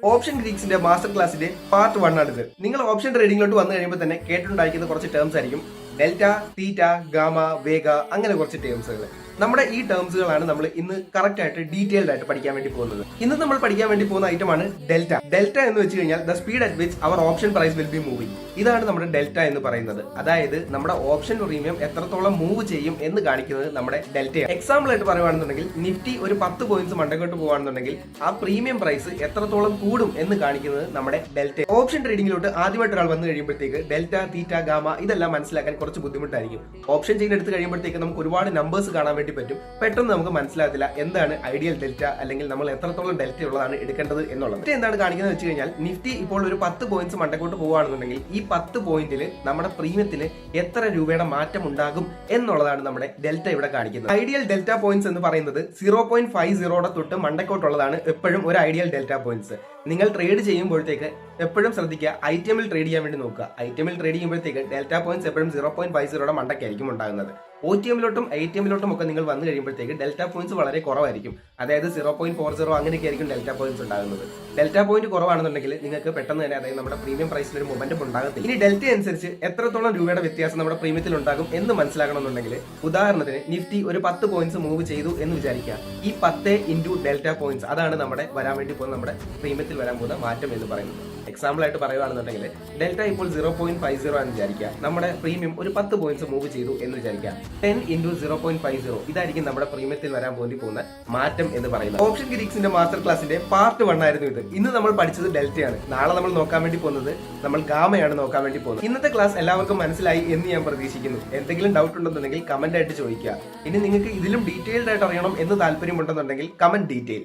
Option ഗ്രീക്സിന്റെ master ക്ലാസിന്റെ part 1 ആണിത്. നിങ്ങൾ ഓപ്ഷൻ ട്രേഡിംഗിലോട്ട് വന്നു കഴിയുമ്പോൾ തന്നെ കേട്ടിട്ടുണ്ടായിരിക്കുന്ന കുറച്ച് ടേംസ് ആയിരിക്കും. ഡെൽറ്റ, തീറ്റ, ഗാമ, വേഗ, അങ്ങനെ കുറച്ച് ടേംസുകൾ. നമ്മുടെ ഈ ടേംസുകളാണ് നമ്മൾ ഇന്ന് കറക്റ്റ് ആയിട്ട് ഡീറ്റെയിൽഡ് ആയിട്ട് പഠിക്കാൻ വേണ്ടി പോകുന്നത്. ഇന്ന് നമ്മൾ പഠിക്കാൻ വേണ്ടി പോകുന്ന ഐറ്റമാണ് ഡെൽറ്റ. ഡെൽറ്റ എന്ന് വെച്ച് കഴിഞ്ഞാൽ the speed at which our option price will be moving. ഇതാണ് നമ്മുടെ ഡെൽറ്റ എന്ന് പറയുന്നത്. അതായത് നമ്മുടെ ഓപ്ഷൻ പ്രീമിയം എത്രത്തോളം മൂവ് ചെയ്യും എന്ന് കാണിക്കുന്നത് നമ്മുടെ ഡെൽറ്റയാണ്. എക്സാമ്പിൾ ആയിട്ട് പറയുകയാണെന്നുണ്ടെങ്കിൽ നിഫ്റ്റി ഒരു 10 പോയിന്റ്സ് മണ്ടക്കോട്ട് പോകുകയാണെന്നുണ്ടെങ്കിൽ ആ പ്രീമിയം പ്രൈസ് എത്രത്തോളം കൂടും എന്ന് കാണിക്കുന്നത് നമ്മുടെ ഡെൽറ്റ. ഓപ്ഷൻ ട്രേഡിംഗിലോട്ട് ആദ്യമായിട്ട് ഒരാൾ വന്നു കഴിയുമ്പോഴത്തേക്ക് ഡെൽറ്റ, തീറ്റ, ഗാമ ഇതെല്ലാം മനസ്സിലാക്കാൻ കുറച്ച് ബുദ്ധിമുട്ടായിരിക്കും. ഓപ്ഷൻ ചെയിൻ എടുത്ത് കഴിയുമ്പോഴത്തേക്ക് നമുക്ക് ഒരുപാട് നമ്പേഴ്സ് കാണാൻ വേണ്ടി പറ്റും. പെട്ടെന്ന് നമുക്ക് മനസ്സിലാകത്തില്ല എന്താണ് ഐഡിയൽ ഡെൽറ്റ, അല്ലെങ്കിൽ നമ്മൾ എത്രത്തോളം ഡെൽറ്റ ഉള്ളതാണ് എടുക്കേണ്ടത് എന്നുള്ളത്. എന്താണ് കാണിക്കുന്നത് വെച്ച് കഴിഞ്ഞാൽ നിഫ്റ്റി ഇപ്പോൾ ഒരു 10 പോയിന്റ്സ് മണ്ടക്കോട്ട് പോകുകയാണെന്നുണ്ടെങ്കിൽ ഈ 10 പോയിന്റിൽ നമ്മുടെ പ്രീമിയത്തിന് എത്ര രൂപയുടെ മാറ്റം ഉണ്ടാകും എന്നുള്ളതാണ് നമ്മുടെ ഡെൽറ്റ ഇവിടെ കാണിക്കുന്നത്. ഐഡിയൽ ഡെൽറ്റ പോയിന്റ്സ് എന്ന് പറയുന്നത് 0.50 തൊട്ട് മണ്ടക്കോട്ടുള്ളതാണ് എപ്പോഴും ഒരു ഐഡിയൽ ഡെൽറ്റ പോയിന്റ്സ്. നിങ്ങൾ ട്രേഡ് ചെയ്യുമ്പോഴത്തേക്ക് എപ്പോഴും ശ്രദ്ധിക്കുക, ഐറ്റമിൽ ട്രേഡ് ചെയ്യാൻ വേണ്ടി നോക്കുക. ഐറ്റമിൽ ട്രേഡ് ചെയ്യുമ്പോഴത്തേക്ക് ഡെൽറ്റ പോയിന്റ്സ് എപ്പോഴും 0.50 മണ്ടക്കായിരിക്കും ഉണ്ടാകുന്നത്. OTM-ലോട്ടും ATM-ലോട്ടും ഒക്കെ നിങ്ങൾ വന്നു കഴിയുമ്പോഴത്തേക്ക് ഡെൽറ്റ പോയിന്റ്സ് വളരെ കുറവായിരിക്കും. അതായത് 0.40 അങ്ങനെയൊക്കെ ആയിരിക്കും ഡെൽറ്റ പോയിന്റ്സ് ഉണ്ടാകുന്നത്. ഡെൽറ്റ പോയിന്റ് കുറവാണെന്നുണ്ടെങ്കിൽ നിങ്ങൾക്ക് പെട്ടെന്ന് തന്നെ അതായത് നമ്മുടെ പ്രീമിയം പ്രൈസിൽ ഒരു മൊമെന്റം ഉണ്ടാകത്തില്ല. ഇനി ഡെൽറ്റ അനുസരിച്ച് എത്രത്തോളം രൂപയുടെ വ്യത്യാസം നമ്മുടെ പ്രീമിയത്തിൽ ഉണ്ടാകും എന്ന് മനസ്സിലാക്കണമെന്നുണ്ടെങ്കിൽ ഉദാഹരണത്തിന് നിഫ്റ്റി ഒരു 10 പോയിന്റ്സ് മൂവ് ചെയ്തു എന്ന് വിചാരിക്കുക. ഈ 10 ഇൻറ്റു ഡെൽറ്റ പോയിന്റ്സ് അതാണ് നമ്മുടെ വരാൻ വേണ്ടി പോകുന്ന നമ്മുടെ പ്രീമിയത്തിൽ വരാൻ പോകുന്ന മാറ്റം എന്ന് പറയുന്നത്. എക്സാമ്പിൾ ആയിട്ട് പറയുകയാണെന്നുണ്ടെങ്കിൽ ഡെൽറ്റ ഇപ്പോൾ 0.50 എന്ന് വിചാരിക്കുക. നമ്മുടെ പ്രീമിയം ഒരു 10 പോയിന്റ്സ് മൂവ് ചെയ്തു എന്ന് വിചാരിക്കുക. 10 ഇൻറ്റു 0.50 ഇതായിരിക്കും നമ്മുടെ പ്രീമിയത്തിൽ വരാൻ വേണ്ടി പോകുന്ന മാറ്റം എന്ന് പറയുന്നത്. ഓപ്ഷൻ ഗ്രീക്സിന്റെ മാസ്റ്റർ ക്ലാസിന്റെ പാർട്ട് 1 ആയിരുന്നു ഇത്. ഇന്ന് നമ്മൾ പഠിച്ചത് ഡെൽറ്റയാണ്. നാളെ നമ്മൾ നോക്കാൻ വേണ്ടി പോകുന്നത് നമ്മൾ ഗാമയാണ് നോക്കാൻ വേണ്ടി പോകുന്നത്. ഇന്നത്തെ ക്ലാസ് എല്ലാവർക്കും മനസ്സിലായി എന്ന് ഞാൻ പ്രതീക്ഷിക്കുന്നു. എന്തെങ്കിലും ഡൗട്ട് ഉണ്ടെന്നുണ്ടെങ്കിൽ കമന്റ് ആയിട്ട് ചോദിക്കുക. ഇനി നിങ്ങൾക്ക് ഇതിലും ഡീറ്റെയിൽഡ് ആയിട്ട് അറിയണം എന്ന് താല്പര്യമുണ്ടെന്നുണ്ടെങ്കിൽ കമന്റ് ഡീറ്റെയിൽ.